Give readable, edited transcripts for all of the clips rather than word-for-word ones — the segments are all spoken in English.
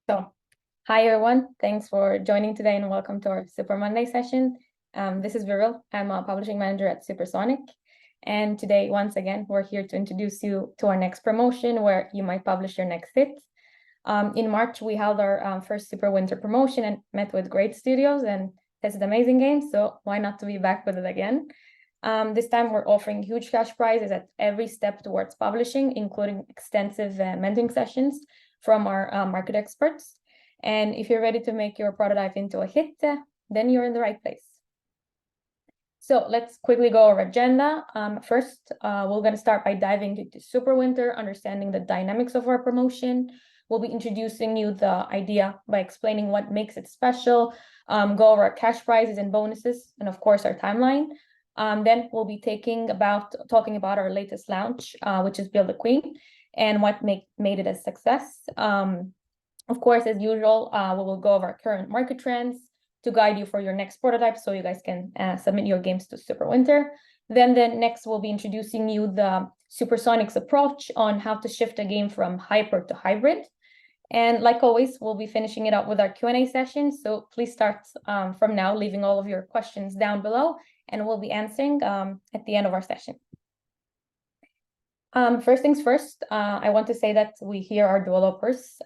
So, hi everyone. Thanks for joining today and welcome to our Super Monday session. This is Beril. I'm a publishing manager at Supersonic. And today, once again, we're here to introduce you to our next promotion where you might publish your next hit. In March, we held our first SuperWinter promotion and met with great studios and tested amazing games. So why not to be back with it again? This time, we're offering huge cash prizes at every step towards publishing, including extensive mentoring sessions from our market experts. And if you're ready to make your prototype into a hit, then you're in the right place. So let's quickly go over agenda. First, we're going to start by diving into SuperWinter, understanding the dynamics of our promotion. We'll be introducing you the idea by explaining what makes it special, go over our cash prizes and bonuses, and of course our timeline. Then we'll be talking about our latest launch, which is Build a Queen, and what made it a success. Of course, as usual, we will go over our current market trends to guide you for your next prototype so you guys can submit your games to SuperWinter. Then next, we'll be introducing you the Supersonic's approach on how to shift a game from hyper to hybrid. And like always, we'll be finishing it up with our Q&A session. So please start from now, leaving all of your questions down below, and we'll be answering at the end of our session. First things first, I want to say that we here are developers.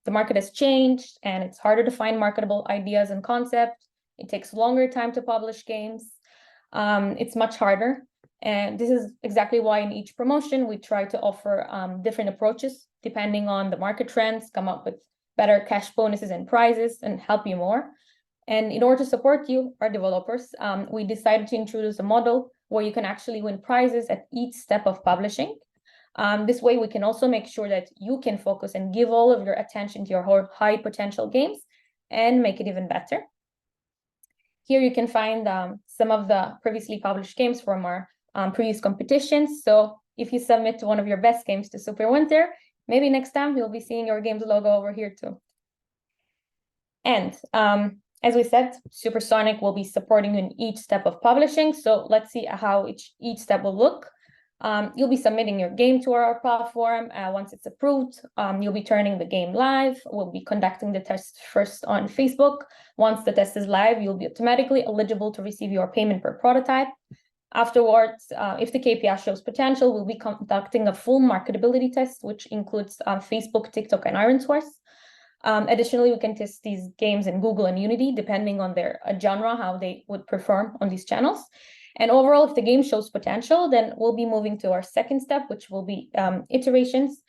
The market has changed and it's harder to find marketable ideas and concepts. It takes longer time to publish games. It's much harder. And this is exactly why in each promotion, we try to offer different approaches depending on the market trends, come up with better cash bonuses and prizes, and help you more. And in order to support you, our developers, we decided to introduce a model where you can actually win prizes at each step of publishing. This way, we can also make sure that you can focus and give all of your attention to your high potential games and make it even better. Here you can find some of the previously published games from our previous competitions. So if you submit to one of your best games to SuperWinter, maybe next time you'll be seeing your game's logo over here too. And as we said, Supersonic will be supporting you in each step of publishing. So let's see how each step will look. You'll be submitting your game to our platform. Once it's approved, you'll be turning the game live. We'll be conducting the test first on Facebook. Once the test is live, you'll be automatically eligible to receive your payment per prototype. Afterwards, if the KPI shows potential, we'll be conducting a full marketability test, which includes Facebook, TikTok, and ironSource. Additionally, we can test these games in Google and Unity, depending on their genre, how they would perform on these channels. And overall, if the game shows potential, then we'll be moving to our second step, which will be iterations.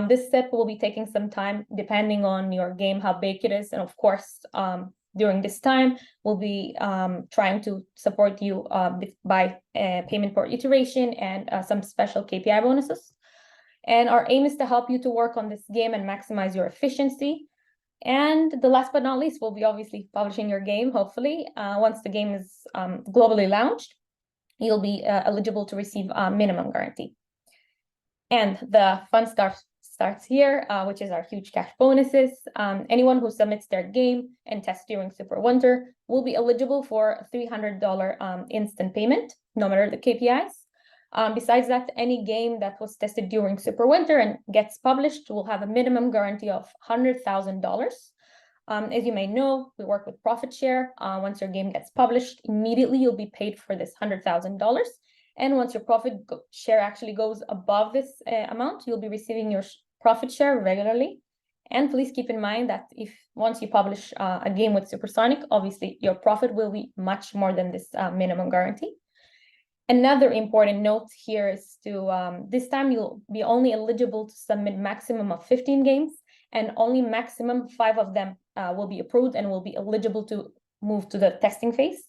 This step will be taking some time, depending on your game, how big it is. And of course, during this time, we'll be trying to support you by payment per iteration and some special KPI bonuses. And our aim is to help you to work on this game and maximize your efficiency. And the last but not least, we'll be obviously publishing your game, hopefully. Once the game is globally launched, you'll be eligible to receive a minimum guarantee. And the fun stuff starts here, which is our huge cash bonuses. Anyone who submits their game and tests during SuperWinter will be eligible for a $300 instant payment, no matter the KPIs. Besides that, any game that was tested during SuperWinter and gets published will have a minimum guarantee of $100,000. As you may know, we work with profit share. Once your game gets published, immediately you'll be paid for this $100,000. And once your profit share actually goes above this amount, you'll be receiving your profit share regularly. And please keep in mind that once you publish a game with Supersonic, obviously your profit will be much more than this minimum guarantee. Another important note here is this time you'll be only eligible to submit maximum of 15 games, and only maximum 5 of them will be approved and will be eligible to move to the testing phase.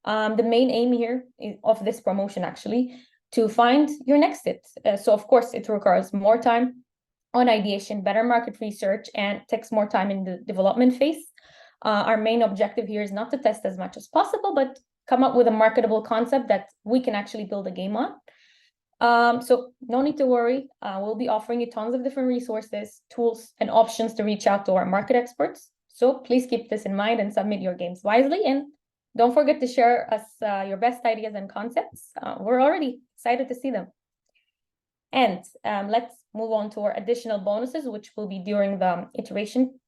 The main aim here of this promotion actually to find your next hit. So of course it requires more time on ideation, better market research, and takes more time in the development phase. Our main objective here is not to test as much as possible, but come up with a marketable concept that we can actually build a game on. So no need to worry. We'll be offering you tons of different resources, tools, and options to reach out to our market experts. So please keep this in mind and submit your games wisely. And don't forget to share us your best ideas and concepts. We're already excited to see them. And let's move on to our additional bonuses, which will be during the iteration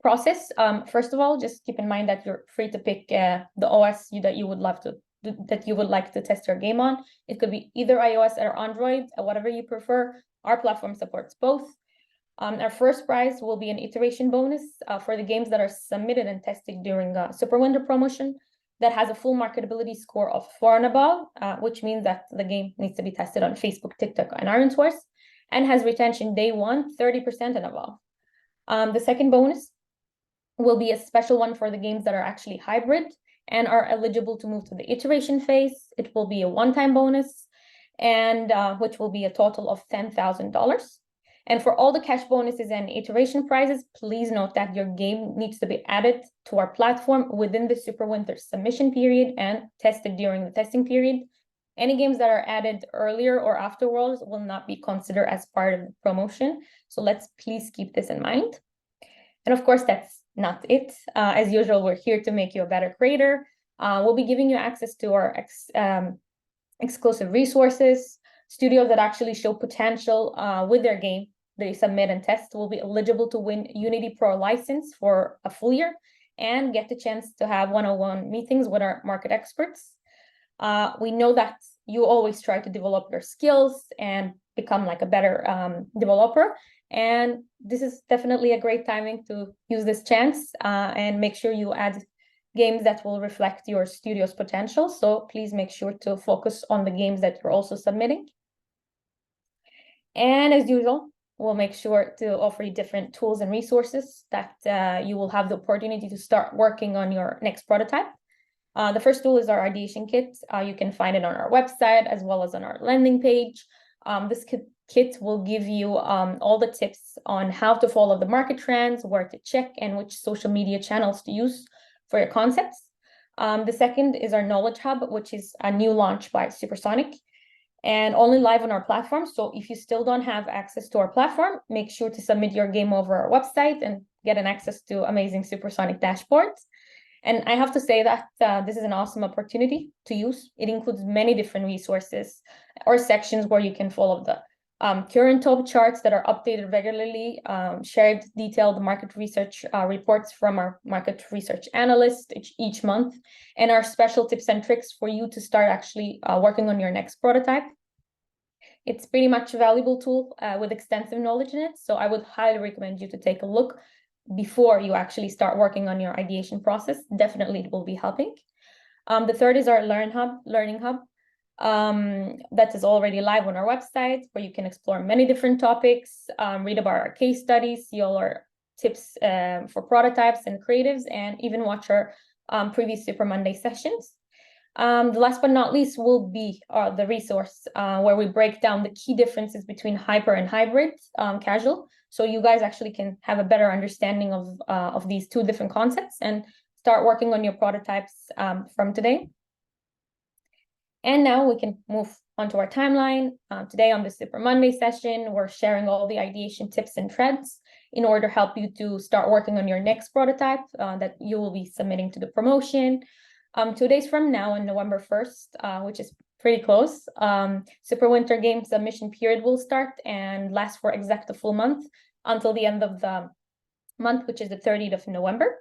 process. First of all, just keep in mind that you're free to pick the OS that you would like to test your game on. It could be either iOS or Android, whatever you prefer. Our platform supports both. Our first prize will be an iteration bonus for the games that are submitted and tested during SuperWinter promotion that has a full marketability score of 4 and above, which means that the game needs to be tested on Facebook, TikTok, and ironSource, and has retention day 1, 30% and above. The second bonus will be a special one for the games that are actually hybrid and are eligible to move to the iteration phase. It will be a one-time bonus, and which will be a total of $10,000. And for all the cash bonuses and iteration prizes, please note that your game needs to be added to our platform within the SuperWinter submission period and tested during the testing period. Any games that are added earlier or afterwards will not be considered as part of the promotion. So let's please keep this in mind. And of course, that's not it. As usual, we're here to make you a better creator. We'll be giving you access to our exclusive resources. Studios that actually show potential with their game they submit and test will be eligible to win Unity Pro license for a full year and get the chance to have one-on-one meetings with our market experts. We know that you always try to develop your skills and become like a better developer. And this is definitely a great timing to use this chance and make sure you add games that will reflect your studio's potential. So please make sure to focus on the games that you're also submitting. And as usual, we'll make sure to offer you different tools and resources that you will have the opportunity to start working on your next prototype. The first tool is our ideation kit. You can find it on our website as well as on our landing page. This kit will give you all the tips on how to follow the market trends, where to check, and which social media channels to use for your concepts. The second is our Knowledge Hub, which is a new launch by Supersonic and only live on our platform. So if you still don't have access to our platform, make sure to submit your game over our website and get an access to amazing Supersonic dashboards. And I have to say that this is an awesome opportunity to use. It includes many different resources or sections where you can follow the current top charts that are updated regularly, shared detailed market research reports from our market research analyst each month, and our special tips and tricks for you to start actually working on your next prototype. It's pretty much a valuable tool with extensive knowledge in it, so I would highly recommend you to take a look before you actually start working on your ideation process. Definitely it will be helping. The third is our Learning Hub. That is already live on our website, where you can explore many different topics, read about our case studies, see all our tips for prototypes and creatives, and even watch our previous Super Monday sessions. The last but not least will be the resource where we break down the key differences between hyper and hybrid casual, so you guys actually can have a better understanding of these two different concepts and start working on your prototypes from today. And now we can move on to our timeline. Today on the Super Monday session, we're sharing all the ideation tips and threads in order to help you to start working on your next prototype that you will be submitting to the promotion. 2 days from now, on November 1st, which is pretty close, SuperWinter game submission period will start and last for exact a full month until the end of the month, which is the 30th of November.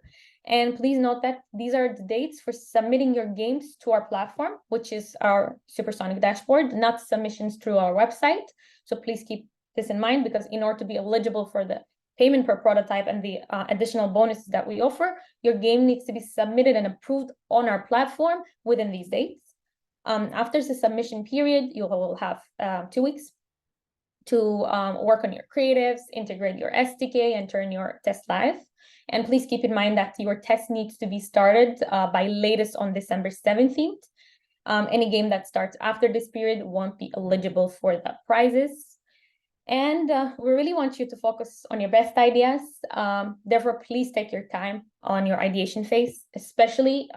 And please note that these are the dates for submitting your games to our platform, which is our Supersonic dashboard, not submissions through our website. So please keep this in mind, because in order to be eligible for the payment per prototype and the additional bonuses that we offer, your game needs to be submitted and approved on our platform within these dates. After the submission period, you will have 2 weeks to work on your creatives, integrate your SDK, and turn your test live. And please keep in mind that your test needs to be started by latest on December 17th. Any game that starts after this period won't be eligible for the prizes. And we really want you to focus on your best ideas. Therefore, please take your time on your ideation phase, especially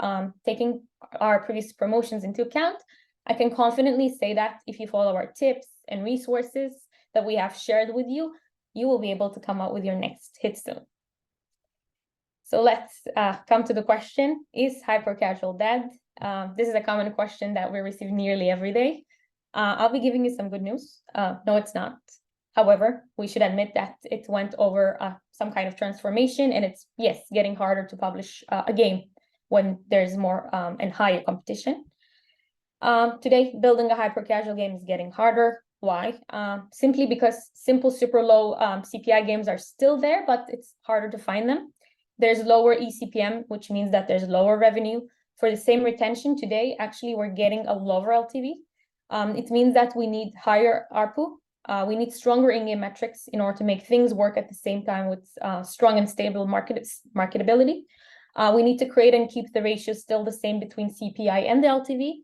taking our previous promotions into account. I can confidently say that if you follow our tips and resources that we have shared with you, you will be able to come up with your next hit soon. So let's come to the question, is hyper-casual dead? This is a common question that we receive nearly every day. I'll be giving you some good news. No, it's not. However, we should admit that it went over some kind of transformation, and it's, yes, getting harder to publish a game when there's more and higher competition. Today, building a hyper-casual game is getting harder. Why? Simply because simple, super low CPI games are still there, but it's harder to find them. There's lower eCPM, which means that there's lower revenue. For the same retention today, actually, we're getting a lower LTV. It means that we need higher ARPU. We need stronger in-game metrics in order to make things work at the same time with strong and stable marketability. We need to create and keep the ratio still the same between CPI and the LTV.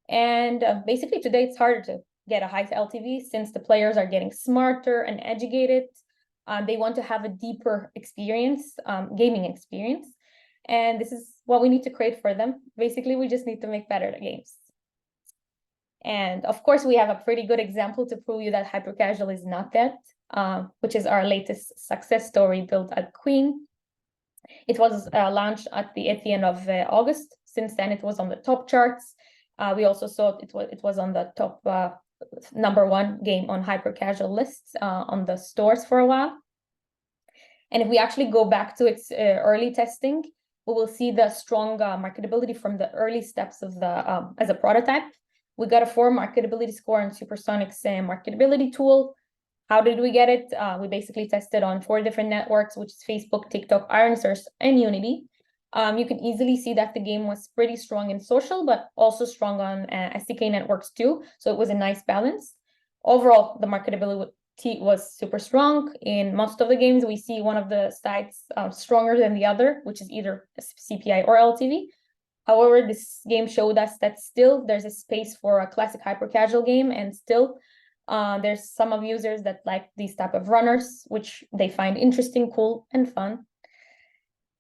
And basically today it's harder to get a high LTV since the players are getting smarter and educated. They want to have a deeper experience, gaming experience. And this is what we need to create for them. Basically, we just need to make better games. And of course, we have a pretty good example to prove you that hyper-casual is not that, which is our latest success story built at Queen. It was launched at the end of August. Since then, it was on the top charts. We also saw it was on the top #1 game on hyper-casual lists on the stores for a while. And if we actually go back to its early testing, we will see the strong marketability from the early steps of the as a prototype. We got a 4 marketability score on Supersonic's marketability tool. How did we get it? We basically tested on 4 different networks, which is Facebook, TikTok, Ironsource, and Unity. You can easily see that the game was pretty strong in social, but also strong on SDK networks too. So it was a nice balance. Overall, the marketability was super strong. In most of the games, we see one of the sides stronger than the other, which is either CPI or LTV. However, this game showed us that still there's a space for a classic hyper-casual game, and still there's some of users that like these type of runners, which they find interesting, cool, and fun.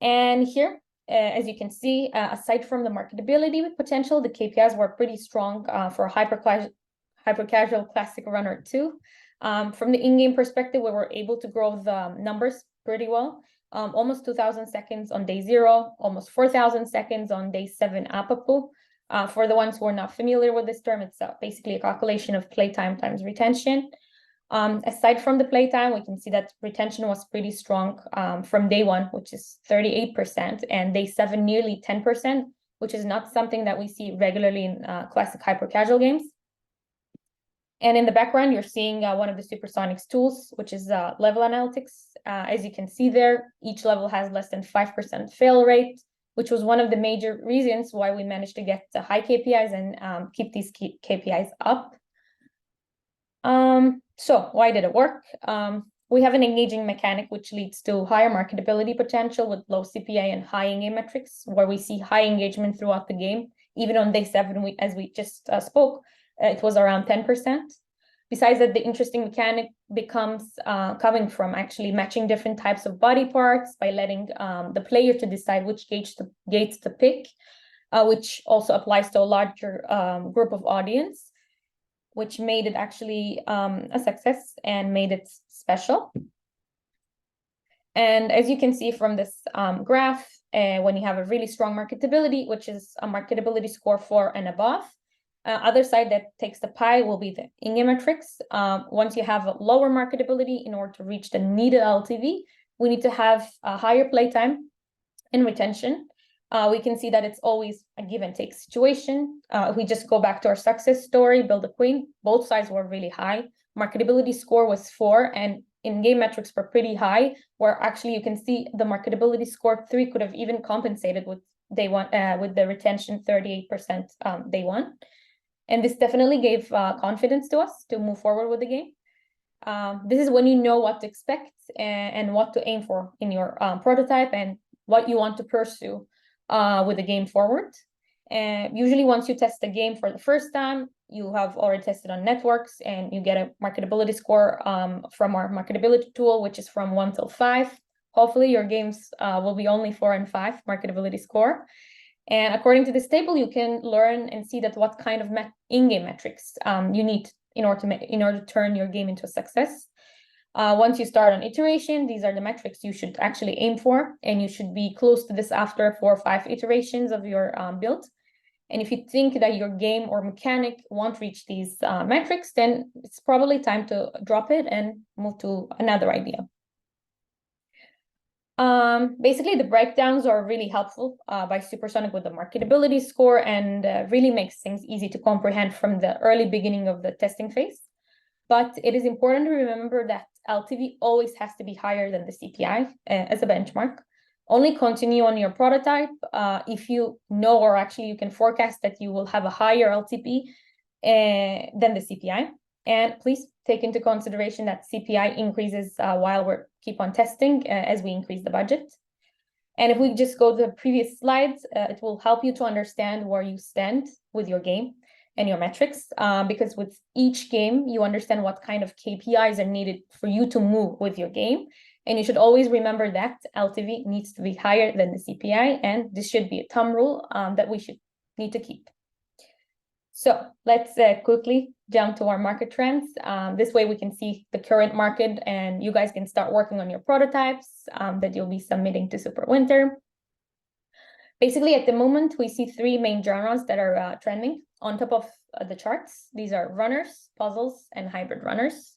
And here, as you can see, aside from the marketability potential, the KPIs were pretty strong for hyper-casual classic runner too. From the in-game perspective, we were able to grow the numbers pretty well. Almost 2,000 seconds on day 0, almost 4,000 seconds on day 7 APAPU. For the ones who are not familiar with this term, it's basically a calculation of playtime times retention. Aside from the playtime, we can see that retention was pretty strong from day 1, which is 38%, and day 7, nearly 10%, which is not something that we see regularly in classic hyper-casual games. And in the background, you're seeing one of the Supersonic's tools, which is level analytics. As you can see there, each level has less than 5% fail rate, which was one of the major reasons why we managed to get the high KPIs and keep these KPIs up. So why did it work? We have an engaging mechanic, which leads to higher marketability potential with low CPI and high in-game metrics, where we see high engagement throughout the game. Even on day 7, as we just spoke, it was around 10%. Besides that, the interesting mechanic becomes coming from actually matching different types of body parts by letting the player to decide which gates to pick, which also applies to a larger group of audience, which made it actually a success and made it special. And as you can see from this graph, when you have a really strong marketability, which is a marketability score 4 and above, other side that takes the pie will be the in-game metrics. Once you have a lower marketability, in order to reach the needed LTV, we need to have a higher playtime and retention. We can see that it's always a give and take situation. If we just go back to our success story, Build a Queen, both sides were really high. Marketability score was 4, and in-game metrics were pretty high, where actually you can see the marketability score 3 could have even compensated with day 1 with the retention 38% day 1. And this definitely gave confidence to us to move forward with the game. This is when you know what to expect and what to aim for in your prototype and what you want to pursue with the game forward. And usually once you test the game for the first time, you have already tested on networks and you get a marketability score from our marketability tool, which is from 1 till 5. Hopefully your games will be only 4 and 5 marketability score. And according to this table, you can learn and see that what kind of in-game metrics you need in order to turn your game into a success. Once you start on iteration, these are the metrics you should actually aim for, and you should be close to this after 4 or 5 iterations of your build. And if you think that your game or mechanic won't reach these metrics, then it's probably time to drop it and move to another idea. Basically, the breakdowns are really helpful by Supersonic with the marketability score, and really makes things easy to comprehend from the early beginning of the testing phase. But it is important to remember that LTV always has to be higher than the CPI as a benchmark. Only continue on your prototype if you know, or actually you can forecast that you will have a higher LTP than the CPI. And please take into consideration that CPI increases while we keep on testing as we increase the budget. And if we just go to the previous slides, it will help you to understand where you stand with your game and your metrics, because with each game, you understand what kind of KPIs are needed for you to move with your game. And you should always remember that LTV needs to be higher than the CPI, and this should be a thumb rule that we should need to keep. So let's quickly jump to our market trends. This way we can see the current market, and you guys can start working on your prototypes that you'll be submitting to SuperWinter. Basically, at the moment, we see three main genres that are trending on top of the charts. These are runners, puzzles, and hybrid runners.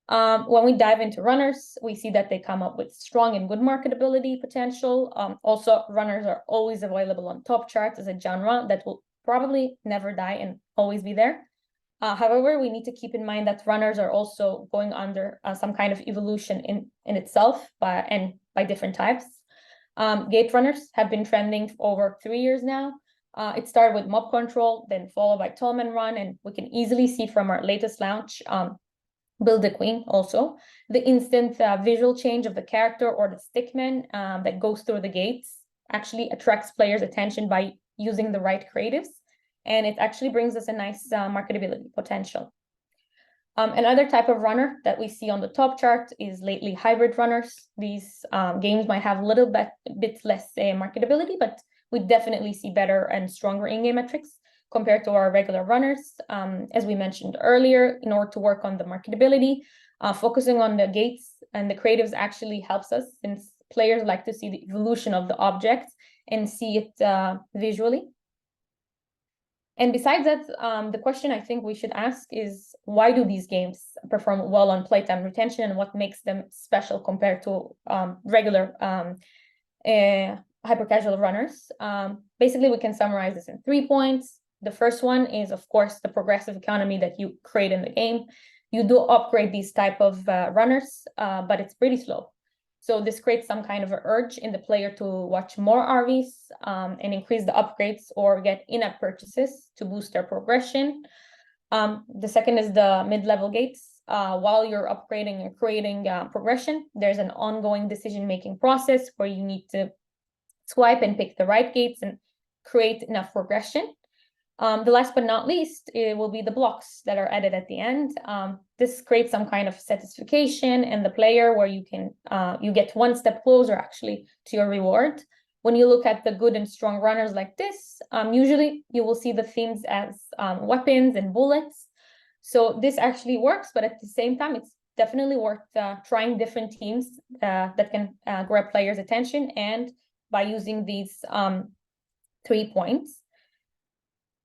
When we dive into runners, we see that they come up with strong and good marketability potential. Also, runners are always available on top charts as a genre that will probably never die and always be there. However, we need to keep in mind that runners are also going under some kind of evolution in itself by different types. Gate runners have been trending for over 3 years now. It started with mob control, then followed by Tallman Run, and we can easily see from our latest launch, Build the Queen also, the instant visual change of the character or the stickman that goes through the gates actually attracts players' attention by using the right creatives, and it actually brings us a nice marketability potential. Another type of runner that we see on the top chart is lately hybrid runners. These games might have a little bit less marketability, but we definitely see better and stronger in-game metrics compared to our regular runners. As we mentioned earlier, in order to work on the marketability, focusing on the gates and the creatives actually helps us, since players like to see the evolution of the objects and see it visually. And besides that, the question I think we should ask is, why do these games perform well on playtime retention, and what makes them special compared to regular hyper-casual runners? Basically, we can summarize this in 3 points. The first one is, of course, the progressive economy that you create in the game. You do upgrade these type of runners, but it's pretty slow. So this creates some kind of an urge in the player to watch more RVs and increase the upgrades or get in-app purchases to boost their progression. The second is the mid-level gates. While you're upgrading and creating progression, there's an ongoing decision-making process where you need to swipe and pick the right gates and create enough progression. The last but not least, it will be the blocks that are added at the end. This creates some kind of satisfaction in the player where you can you get one step closer actually to your reward. When you look at the good and strong runners like this, usually you will see the themes as weapons and bullets. So this actually works, but at the same time, it's definitely worth trying different teams that can grab players' attention, and by using these 3 points.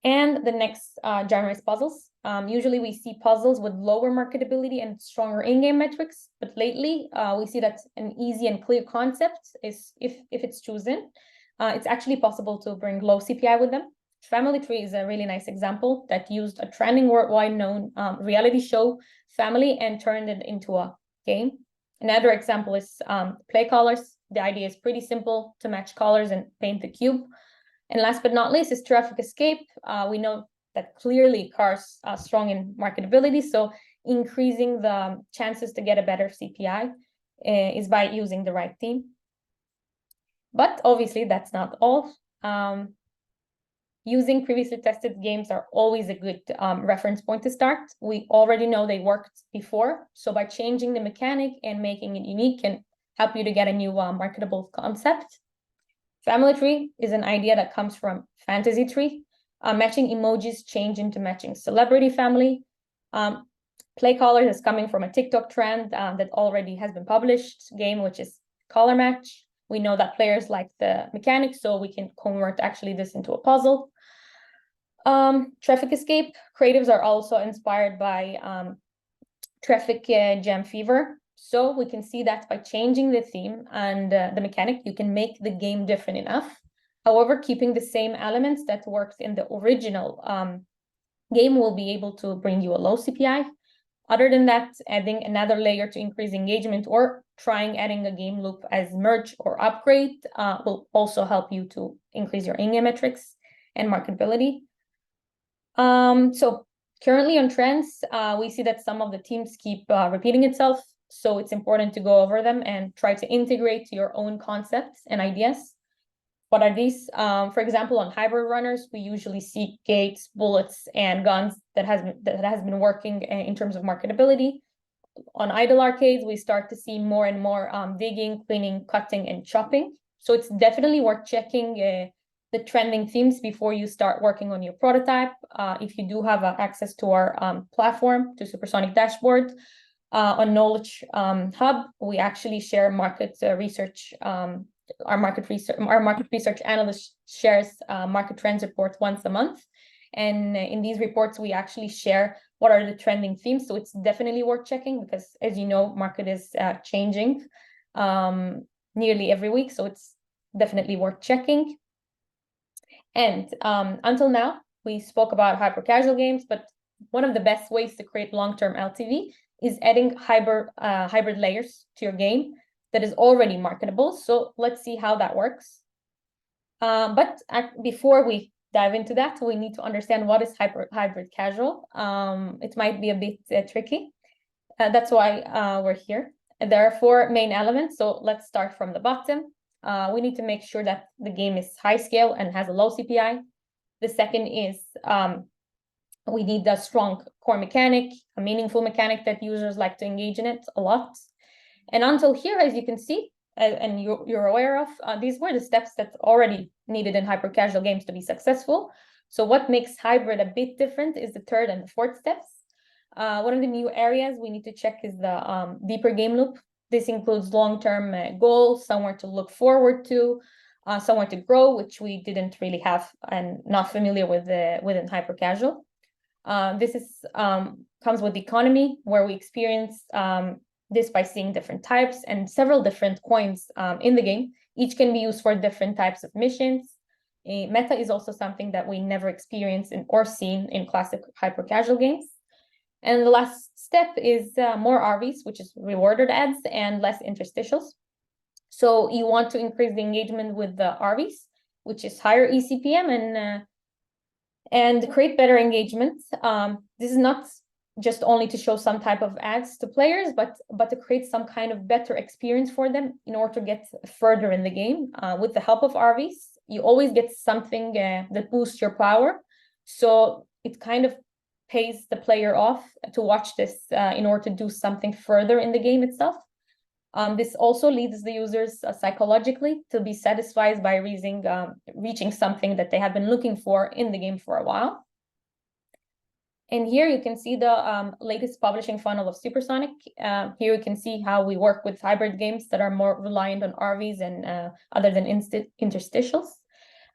And the next genre is puzzles. Usually we see puzzles with lower marketability and stronger in-game metrics, but lately we see that an easy and clear concept is, if it's chosen, it's actually possible to bring low CPI with them. Family Tree is a really nice example that used a trending worldwide known reality show, Family, and turned it into a game. Another example is play colors. The idea is pretty simple: to match colors and paint the cube. And last but not least is Traffic Escape. We know that clearly cars are strong in marketability, so increasing the chances to get a better CPI is by using the right theme. But obviously that's not all. Using previously tested games are always a good reference point to start. We already know they worked before, so by changing the mechanic and making it unique can help you to get a new marketable concept. Family Tree is an idea that comes from Fantasy Tree. Matching emojis change into matching celebrity family. Play colors is coming from a TikTok trend that already has been published game, which is color match. We know that players like the mechanics, so we can convert actually this into a puzzle. Traffic escape creatives are also inspired by traffic jam fever. So we can see that by changing the theme and the mechanic, you can make the game different enough. However, keeping the same elements that worked in the original game will be able to bring you a low CPI. Other than that, adding another layer to increase engagement or trying adding a game loop as merge or upgrade will also help you to increase your in-game metrics and marketability. So currently on trends, we see that some of the themes keep repeating itself. So it's important to go over them and try to integrate your own concepts and ideas. What are these? For example, on hybrid runners, we usually see gates, bullets, and guns that has been working in terms of marketability. On idle arcades, we start to see more and more digging, cleaning, cutting, and chopping. So it's definitely worth checking the trending themes before you start working on your prototype. If you do have access to our platform, to Supersonic dashboard, on Knowledge Hub, we actually share market research. Our market research analyst shares market trends report once a month, and in these reports we actually share what are the trending themes. So it's definitely worth checking because, as you know, market is changing nearly every week. So it's definitely worth checking. And until now, we spoke about hyper casual games, but one of the best ways to create long-term LTV is adding hybrid layers to your game that is already marketable. So let's see how that works. But before we dive into that, we need to understand what is hybrid casual. It might be a bit tricky. That's why we're here. There are 4 main elements. So let's start from the bottom. We need to make sure that the game is high scale and has a low CPI. The second is we need a strong core mechanic, a meaningful mechanic that users like to engage in it a lot. And until here, as you can see, and you're aware of, these were the steps that already needed in hyper casual games to be successful. So what makes hybrid a bit different is the third and the fourth steps. One of the new areas we need to check is the deeper game loop. This includes long-term goals, somewhere to look forward to, somewhere to grow, which we didn't really have and not familiar with within hyper casual. This is comes with economy, where we experience this by seeing different types and several different coins in the game. Each can be used for different types of missions. Meta is also something that we never experienced or seen in classic hyper casual games. And the last step is more RVs, which is rewarded ads, and less interstitials. So you want to increase the engagement with the RVs, which is higher eCPM, and create better engagement. This is not just only to show some type of ads to players, but to create some kind of better experience for them in order to get further in the game. With the help of RVs, you always get something that boosts your power. So it kind of pays the player off to watch this in order to do something further in the game itself. This also leads the users psychologically to be satisfied by reaching something that they have been looking for in the game for a while. And here you can see the latest publishing funnel of Supersonic. Here you can see how we work with hybrid games that are more reliant on RVs and other than interstitials.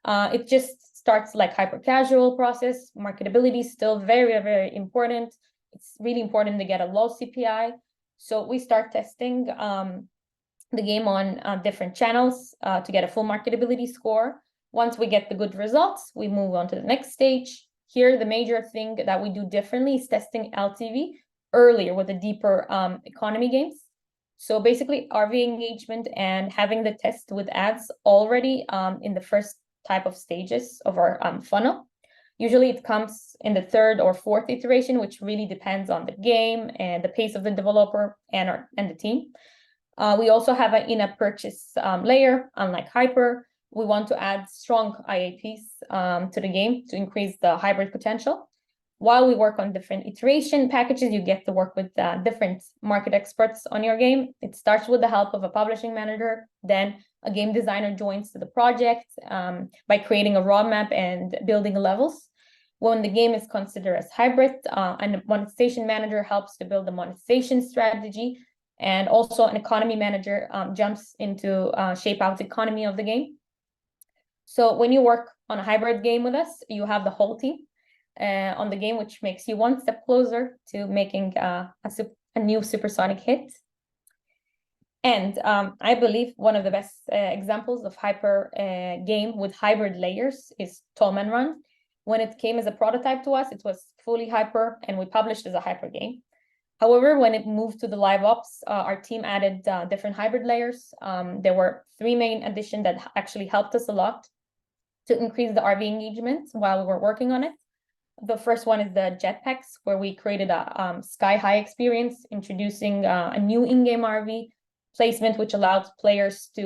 It just starts like hyper casual process. Marketability is still very, very important. It's really important to get a low CPI. So we start testing the game on different channels to get a full marketability score. Once we get the good results, we move on to the next stage. Here, the major thing that we do differently is testing LTV earlier with the deeper economy games. So basically, RV engagement and having the test with ads already in the first type of stages of our funnel. Usually it comes in the third or fourth iteration, which really depends on the game and the pace of the developer and the team. We also have an in-app purchase layer, unlike Hyper. We want to add strong IAPs to the game to increase the hybrid potential. While we work on different iteration packages, you get to work with different market experts on your game. It starts with the help of a publishing manager, then a game designer joins to the project by creating a roadmap and building levels. When the game is considered as hybrid, and a monetization manager helps to build the monetization strategy, and also an economy manager jumps into shape out the economy of the game. So when you work on a hybrid game with us, you have the whole team. on the game, which makes you one step closer to making a new Supersonic hit. And I believe one of the best examples of hyper game with hybrid layers is Tom and Run. When it came as a prototype to us, it was fully hyper, and we published as a hyper game. However, when it moved to the live ops, our team added different hybrid layers. There were 3 main additions that actually helped us a lot to increase the RV engagement while we were working on it. The first one is the jetpacks, where we created a sky-high experience, introducing a new in-game RV placement, which allowed players to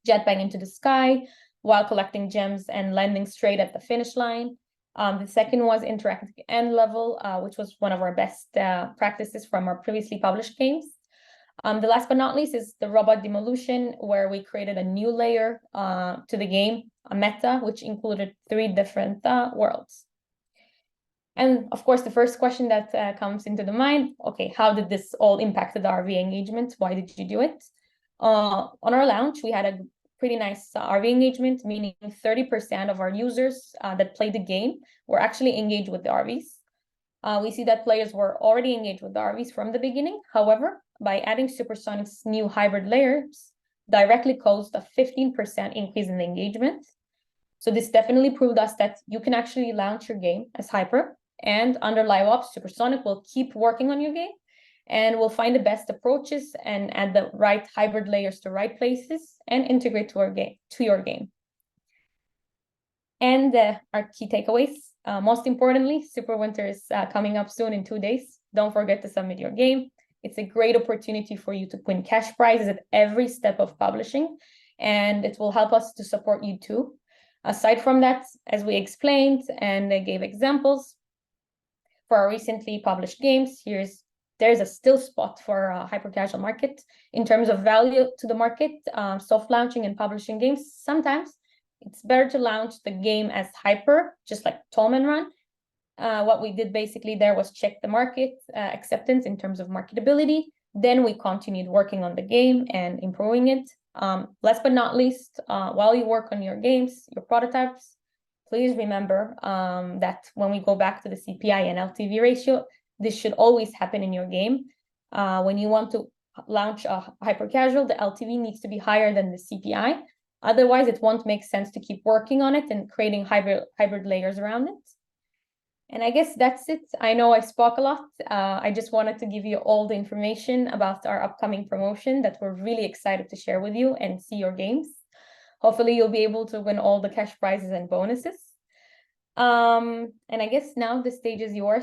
jetpack into the sky while collecting gems and landing straight at the finish line. The second was interactive end level, which was one of our best practices from our previously published games. The last but not least is the robot demolition, where we created a new layer to the game, a meta, which included 3 different worlds. And of course, the first question that comes into the mind, okay, how did this all impact the RV engagement? Why did you do it? On our launch, we had a pretty nice RV engagement, meaning 30% of our users that played the game were actually engaged with the RVs. We see that players were already engaged with the RVs from the beginning. However, by adding Supersonic's new hybrid layers, directly caused a 15% increase in the engagement. So this definitely proved us that you can actually launch your game as hyper, and under live ops, Supersonic will keep working on your game and will find the best approaches and add the right hybrid layers to right places and integrate to your game. And our key takeaways, most importantly, SuperWinter is coming up soon in 2 days. Don't forget to submit your game. It's a great opportunity for you to win cash prizes at every step of publishing, and it will help us to support you too. Aside from that, as we explained and gave examples for our recently published games, there's a still spot for a hyper-casual market. In terms of value to the market, soft launching and publishing games, sometimes it's better to launch the game as hyper, just like Tom and Run. What we did basically there was check the market acceptance in terms of marketability. Then we continued working on the game and improving it. Last but not least, while you work on your games, your prototypes, please remember that when we go back to the CPI and LTV ratio, this should always happen in your game. When you want to launch a hyper casual, the LTV needs to be higher than the CPI. Otherwise, it won't make sense to keep working on it and creating hybrid layers around it. And I guess that's it. I know I spoke a lot. I just wanted to give you all the information about our upcoming promotion that we're really excited to share with you and see your games. Hopefully, you'll be able to win all the cash prizes and bonuses. And I guess now the stage is yours.